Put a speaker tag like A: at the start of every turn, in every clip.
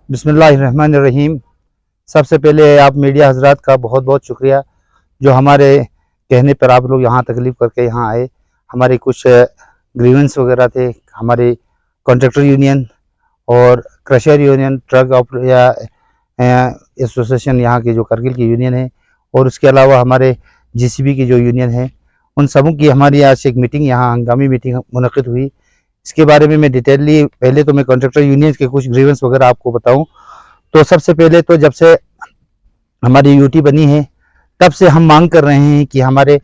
A: बिस्मिल्लाहिर्रहमानिर्रहीम। सबसे पहले आप मीडिया हजरात का बहुत बहुत शुक्रिया जो हमारे कहने पर आप लोग यहाँ तकलीफ़ करके यहाँ आए। हमारे कुछ ग्रीवेंस वगैरह थे, हमारी कॉन्ट्रैक्टर यूनियन और क्रशर यूनियन, ट्रक या एसोसिएशन यहाँ की जो करगिल की यूनियन है, और उसके अलावा हमारे जीसीबी की जो यूनियन है, उन सबों की हमारी आज एक मीटिंग, यहाँ हंगामी मीटिंग मुनक़िद हुई। इसके बारे में मैं डिटेलली, पहले तो मैं कॉन्ट्रैक्टर यूनियन के कुछ ग्रीवेंस वगैरह आपको बताऊं तो सबसे पहले तो जब से हमारी यूटी बनी है तब से हम मांग कर रहे हैं कि हमारे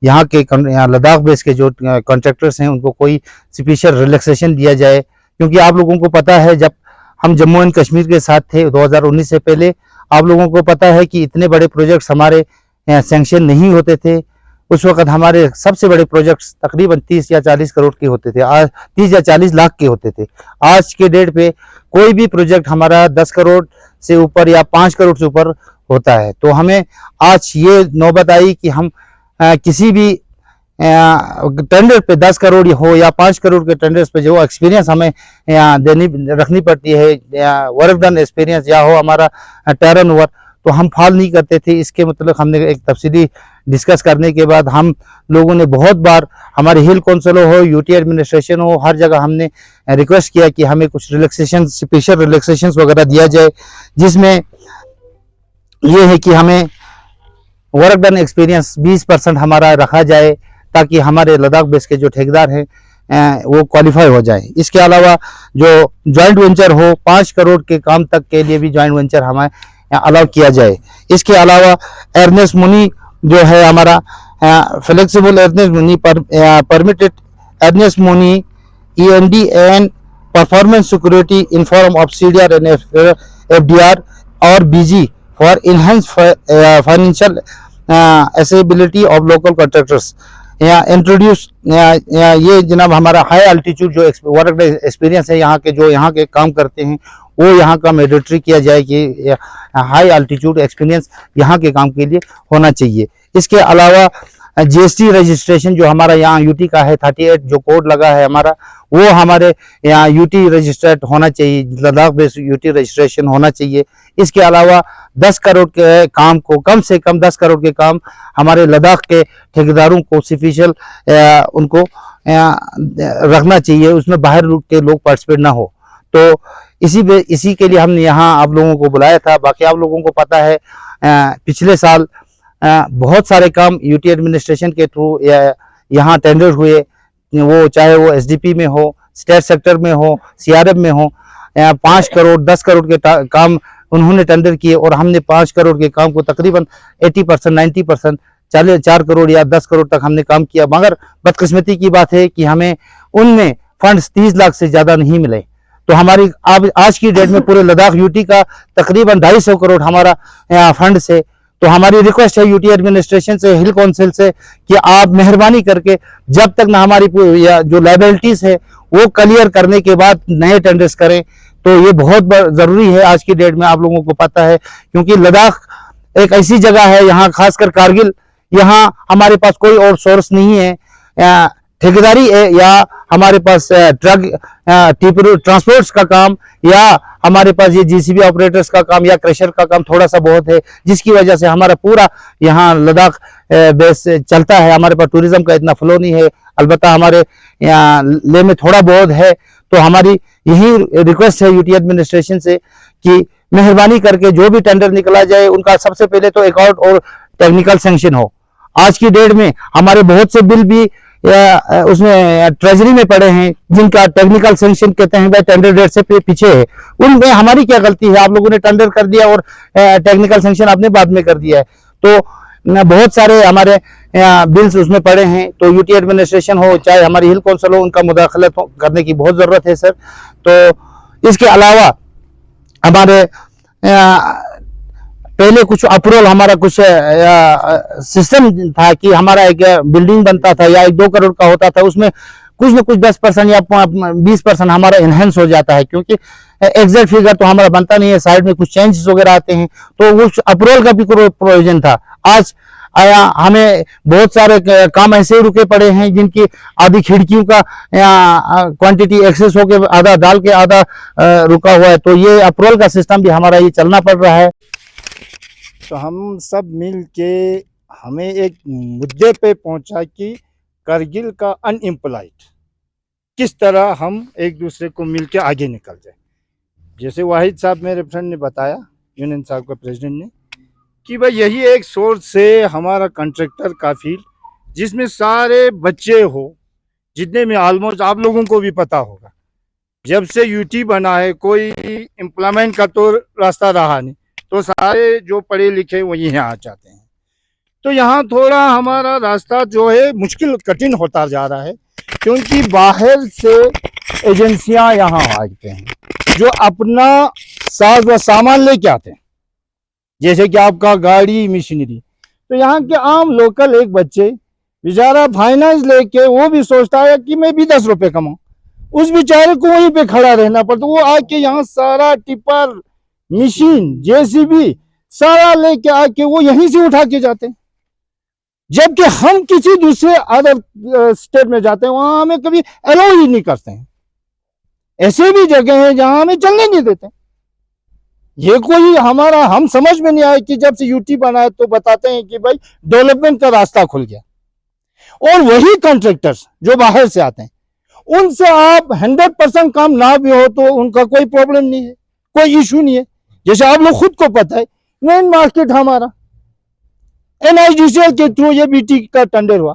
A: यहाँ के लद्दाख बेस के जो कॉन्ट्रैक्टर्स हैं उनको कोई स्पेशल रिलैक्सेशन दिया जाए, क्योंकि आप लोगों को पता है जब हम जम्मू एंड कश्मीर के साथ थे 2019 से पहले, आप लोगों को पता है कि इतने बड़े प्रोजेक्ट्स हमारे सैंक्शन नहीं होते थे। उस वक्त हमारे सबसे बड़े प्रोजेक्ट्स तकरीबन 30 या 40 करोड़ के होते थे, आज 30 या 40 लाख के होते थे। आज के डेट पे कोई भी प्रोजेक्ट हमारा 10 करोड़ से ऊपर या 5 करोड़ से ऊपर होता है। तो हमें आज ये नौबत आई कि हम किसी भी टेंडर पे 10 करोड़ हो या 5 करोड़ के टेंडर्स पे जो एक्सपीरियंस हमें रखनी पड़ती है, वर्क डन एक्सपीरियंस या हो हमारा टर्न ओवर, तो हम फॉल नहीं करते थे। इसके मतलब हमने एक तफसीली डिस्कस करने के बाद हम लोगों ने बहुत बार हमारे हिल काउंसिल हो, यूटी एडमिनिस्ट्रेशन हो, हर जगह हमने रिक्वेस्ट किया कि हमें कुछ रिलैक्सेशन, स्पेशल रिलैक्सेशन वगैरह दिया जाए, जिसमें ये है कि हमें वर्क डन एक्सपीरियंस 20% हमारा रखा जाए ताकि हमारे लद्दाख बेस के जो ठेकेदार हैं वो क्वालिफाई हो जाए। इसके अलावा जो जॉइंट वेंचर हो, 5 करोड़ के काम तक के लिए भी जॉइंट वेंचर हमें अलाउ किया जाए। इसके अलावा अर्नेस्ट मनी जो है हमारा flexible earnest money, permitted earnest money, END and performance security in form of CDR and FDR और BG for enhance financial accessibility of local contractors introduce. ये जनाब हमारा हाई अल्टीट्यूड जो वर्क एक्सपीरियंस है, यहाँ के काम करते हैं वो यहाँ का मैंडेटरी किया जाए कि हाई अल्टीट्यूड एक्सपीरियंस यहाँ के काम के लिए होना चाहिए। इसके अलावा GST रजिस्ट्रेशन जो हमारा यहाँ यूटी का है, 38 जो कोड लगा है हमारा, वो हमारे यहाँ यूटी रजिस्टर्ड होना चाहिए, लद्दाख बेस यूटी रजिस्ट्रेशन होना चाहिए। इसके अलावा 10 करोड़ के काम को, कम से कम 10 करोड़ के काम हमारे लद्दाख के ठेकेदारों को स्पेशल उनको रखना चाहिए, उसमें बाहर के लोग पार्टिसिपेट ना हो। तो इसी के लिए हमने यहाँ आप लोगों को बुलाया था। बाकी आप लोगों को पता है पिछले साल बहुत सारे काम यूटी एडमिनिस्ट्रेशन के थ्रू यहाँ टेंडर हुए, वो चाहे वो SDP में हो, स्टेट सेक्टर में हो, CRF में हो, 5 करोड़ 10 करोड़ के काम उन्होंने टेंडर किए और हमने 5 करोड़ के काम को तकरीबन 80% 90% 4 करोड़ या 10 करोड़ तक हमने काम किया। मगर बदकिस्मती की बात है कि हमें उनमें फंड्स 30 लाख से ज़्यादा नहीं मिले। तो हमारी आज की डेट में पूरे लद्दाख यूटी का तकरीबन 250 करोड़ हमारा फंड से। तो हमारी रिक्वेस्ट है यूटी एडमिनिस्ट्रेशन से, हिल काउंसिल से, कि आप मेहरबानी करके जब तक ना हमारी जो लायबिलिटीज है वो क्लियर करने के बाद नए टेंडर्स करें। तो ये बहुत ज़रूरी है आज की डेट में, आप लोगों को पता है, क्योंकि लद्दाख एक ऐसी जगह है, यहाँ खासकर कारगिल, यहाँ हमारे पास कोई और सोर्स नहीं है ठेकेदारी है, या हमारे पास ट्रक ट्रांसपोर्ट्स का काम, या हमारे पास ये GCB ऑपरेटर्स का काम या क्रशर का काम थोड़ा सा बहुत है, जिसकी वजह से हमारा पूरा यहाँ लद्दाख बेस चलता है। हमारे पास टूरिज्म का इतना फ्लो नहीं है, अलबत्ता हमारे यहाँ ले में थोड़ा बहुत है। तो हमारी यही रिक्वेस्ट है यूटी एडमिनिस्ट्रेशन से कि मेहरबानी करके जो भी टेंडर निकला जाए उनका सबसे पहले तो अकाउंट और टेक्निकल सैंक्शन हो। आज की डेट में हमारे बहुत से बिल भी उसमें ट्रेजरी में पड़े हैं जिनका टेक्निकल सैंक्शन कहते हैं भाई टेंडर डेट से पीछे है। उनमें हमारी क्या गलती है? आप लोगों ने टेंडर कर दिया और टेक्निकल सैंक्शन आपने बाद में कर दिया है। तो बहुत सारे हमारे बिल्स उसमें पड़े हैं। तो यूटी एडमिनिस्ट्रेशन हो चाहे हमारी हिल काउंसिल हो, उनका मुदाखलत करने की बहुत ज़रूरत है सर। तो इसके अलावा हमारे पहले कुछ अप्रूवल, हमारा कुछ सिस्टम था कि हमारा एक बिल्डिंग बनता था या 1-2 करोड़ का होता था, उसमें कुछ न कुछ 10% या 20% हमारा इनहेंस हो जाता है, क्योंकि एग्जैक्ट फिगर तो हमारा बनता नहीं है, साइड में कुछ चेंजेस वगैरह आते हैं। तो उस अप्रूवल का भी प्रोविजन था। आज आया। हमें बहुत सारे काम ऐसे रुके पड़े हैं जिनकी आधी खिड़कियों का क्वांटिटी एक्सेस होके आधा डाल के आधा रुका हुआ है। तो ये अप्रूवल का सिस्टम भी हमारा ये चलना पड़ रहा है।
B: तो हम सब मिल के हमें एक मुद्दे पे पहुंचा कि करगिल का अनएम्प्लॉयड किस तरह हम एक दूसरे को मिल के आगे निकल जाए। जैसे वाहिद साहब मेरे फ्रेंड ने बताया, यूनियन साहब का प्रेसिडेंट ने, कि भाई यही एक सोर्स से हमारा कॉन्ट्रैक्टर का फील्ड जिसमें सारे बच्चे हो, जितने में ऑलमोस्ट आप लोगों को भी पता होगा, जब से यूटी बना है कोई एम्प्लॉयमेंट का तो रास्ता रहा नहीं, तो सारे जो पढ़े लिखे वही यहाँ आ जाते हैं। तो यहाँ थोड़ा हमारा रास्ता जो है मुश्किल कठिन होता जा रहा है, क्योंकि बाहर से एजेंसियां यहाँ आते हैं जो अपना साज व सामान लेके आते हैं, जैसे कि आपका गाड़ी मशीनरी। तो यहाँ के आम लोकल एक बच्चे बेचारा फाइनेंस लेके वो भी सोचता है कि मैं भी 10 रुपए कमाऊं, उस बेचारे को वहीं पे खड़ा रहना पड़ता। वो आके यहाँ सारा टिपर मशीन जेसीबी सारा लेके आके वो यहीं से उठा के जाते हैं, जबकि हम किसी दूसरे अदर स्टेट में जाते हैं वहां हमें कभी अलाउ ही नहीं करते हैं। ऐसे भी जगह हैं जहां हमें चलने नहीं देते। ये कोई हमारा हम समझ में नहीं आया कि जब से यूटी बना है तो बताते हैं कि भाई डेवलपमेंट का रास्ता खुल गया, और वही कॉन्ट्रैक्टर्स जो बाहर से आते हैं उनसे आप 100% काम ना भी हो तो उनका कोई प्रॉब्लम नहीं है, कोई इशू नहीं है। जैसे आप लोग खुद को पता है मेन मार्केट हमारा NIGCL के थ्रू ये बीटी का टेंडर हुआ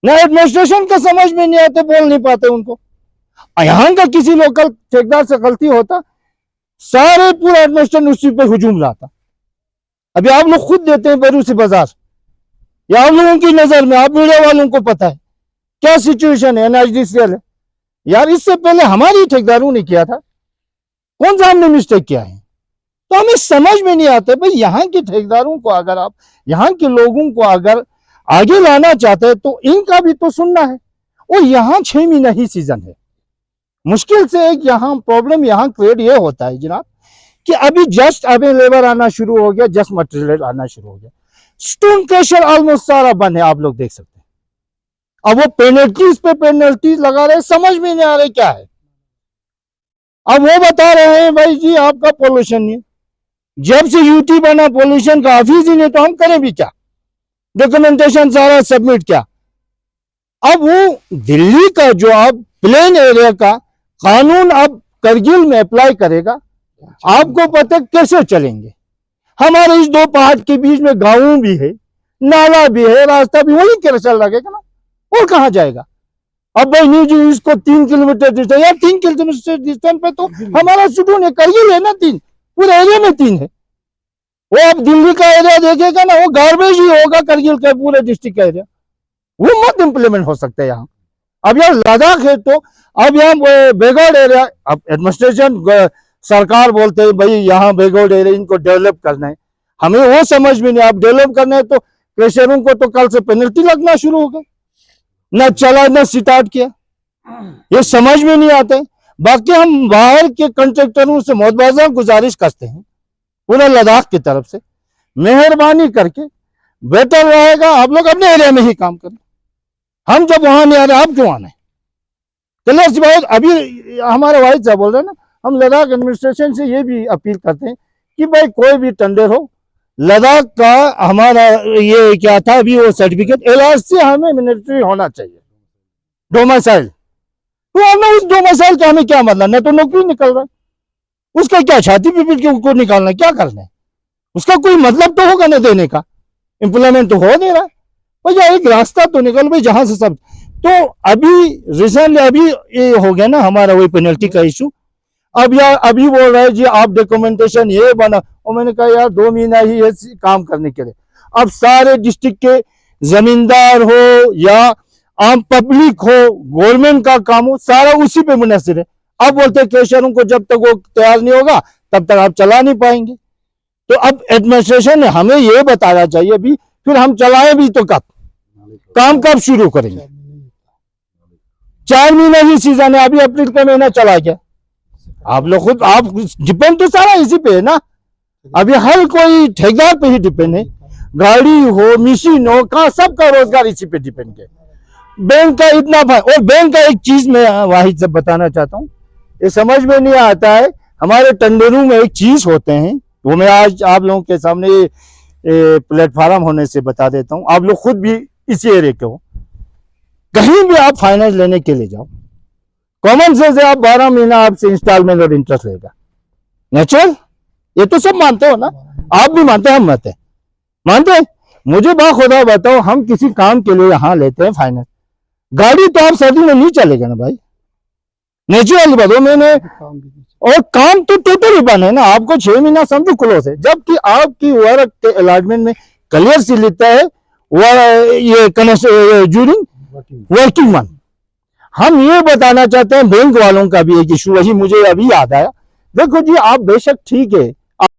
B: ना, एडमिनिस्ट्रेशन का समझ में नहीं आते, बोल नहीं पाते उनको। यहाँ का किसी लोकल ठेकेदार से गलती होता सारे पूरा एडमिनिस्ट्रेशन उसी पे हुजूम लाता। अभी आप लोग खुद देते हैं बरूसी बाजार, या आप लोगों की नजर में, आप मीडिया वालों को पता है क्या सिचुएशन है, NIGCL है यार। इससे पहले हमारी ठेकेदारों ने किया था, कौन सा हमने मिस्टेक किया है? तो हमें समझ में नहीं आता भाई यहाँ के ठेकेदारों को अगर आप यहाँ के लोगों को अगर आगे लाना चाहते हैं तो इनका भी तो सुनना है। और यहाँ 6 महीना ही सीजन है, मुश्किल से एक यहाँ प्रॉब्लम यहाँ क्रिएट ये होता है जनाब कि अभी जस्ट अभी लेबर आना शुरू हो गया, जस्ट मटेरियल आना शुरू हो गया, स्टोन क्रशर ऑलमोस्ट सारा बंद है, आप लोग देख सकते हैं। अब वो पेनल्टीज पे पेनल्टीज लगा रहे, समझ में नहीं आ रहे क्या है। अब वो बता रहे हैं भाई जी आपका पोल्यूशन नहीं है, जब से यूटी बना पोल्यूशन का ऑफिस ही नहीं, तो हम करें भी क्या? डॉक्यूमेंटेशन सारा सबमिट किया। अब वो दिल्ली का जो अब प्लेन एरिया का कानून अब करगिल में अप्लाई करेगा, आपको पता कैसे चलेंगे? हमारे इस दो पहाड़ के बीच में गांव भी है, नाला भी है, रास्ता भी, वही कैसे लगेगा ना, और कहाँ जाएगा? अब भाई न्यू जी इसको 3 किलोमीटर डिस्टेंस या 3 किलोमीटर डिस्टेंस पे तो हमारा सुकून है, करगिल है ना, 3 पूरे एरिया में 3 है। वो अब दिल्ली का एरिया देखेगा ना, वो गार्बेज ही होगा करगिल का पूरे डिस्ट्रिक्ट का एरिया, वो मत इंप्लीमेंट हो सकता है यहाँ। अब यार लद्दाख है तो अब यहाँ बेगौड़ एरिया, अब एडमिनिस्ट्रेशन सरकार बोलते हैं भाई यहाँ बेगौड़ एरिया इनको डेवलप करना है, हमें वो समझ में नहीं। आप डेवलप करना है तो क्रेशरों को तो कल से पेनल्टी लगना शुरू हो गई, न चला न स्टार्ट किया, ये समझ में नहीं आता है। बाकी हम बाहर के कॉन्ट्रैक्टरों से मोहतबाजा गुजारिश करते हैं पूरा लद्दाख की तरफ से, मेहरबानी करके बेटर रहेगा आप लोग अपने एरिया में ही काम करें। हम जब वहां नहीं आ रहे, आप क्यों आना है? चलिए अभी हमारे वाहिद साहब बोल रहे हैं ना, हम लद्दाख एडमिनिस्ट्रेशन से ये भी अपील करते हैं कि भाई कोई भी टेंडर हो, लद्दाख का हमारा ये क्या था अभी वो सर्टिफिकेट LRC हमें मिलिट्री होना चाहिए, डोमिसाइल। तो हमें उस डोमिसाइल का हमें क्या मतलब, न तो नौकरी निकल रहा है, उसका क्या छाती पे पीट के उसको निकालना, क्या करना है? उसका कोई मतलब तो होगा ना देने का, एम्प्लॉयमेंट तो हो नहीं रहा भैया, एक रास्ता तो निकल भाई जहां से सब। तो अभी रिसेंटली अभी ये हो गया ना हमारा वही पेनल्टी का इशू, अब यार अभी बोल रहे हैं जी आप डॉक्यूमेंटेशन ये बना, और मैंने कहा यार 2 महीना ही है काम करने के लिए। अब सारे डिस्ट्रिक्ट के जमींदार हो या आम पब्लिक हो, गवर्नमेंट का काम हो, सारा उसी पे मुनहसिर है। अब बोलते क्रेशरों को जब तक वो तैयार नहीं होगा तब तक आप चला नहीं पाएंगे। तो अब एडमिनिस्ट्रेशन ने हमें ये बताना चाहिए भी, फिर हम चलाएं भी तो कब, काम कब शुरू करेंगे? 4 महीने ही सीजन है, अभी अप्रैल का महीना चला गया। आप लोग खुद आप डिपेंड तो सारा इसी पे है ना, अभी हर कोई ठेकेदार पे ही डिपेंड है। गाड़ी हो, मशीन हो, कहाँ सबका रोजगार इसी पे डिपेंड है। बैंक का इतना और बैंक का एक चीज मैं वाहिद से बताना चाहता हूँ, ये समझ में नहीं आता है। हमारे टंडेरू में एक चीज होते हैं, वो मैं आज आप लोगों के सामने प्लेटफॉर्म होने से बता देता हूँ। आप लोग खुद भी इसी एरिया के हो, कहीं भी आप फाइनेंस लेने के लिए जाओ, कॉमन सेंस है, आप 12 महीना आपसे इंस्टॉलमेंट और इंटरेस्ट लेगा, नेचुरल। ये तो सब मानते हो ना, आप भी मानते हैं, हम मानते हैं। मुझे बाखुदा बताओ, हम किसी काम के लिए यहाँ लेते हैं फाइनेंस, गाड़ी तो आप सर्दी में नहीं चलेगा ना भाई, नेचुरल बताओ मैंने। और काम तो टोटली बंद है ना, आपको 6 महीना समझो क्लोज है, जबकि आपकी वर्क के अलॉटमेंट में क्लियर सी लिखता है ये ड्यूरिंग वर्किंग मंथ। हम ये बताना चाहते हैं, बैंक वालों का भी एक इशू, वही मुझे अभी याद आया। देखो जी, आप बेशक ठीक है,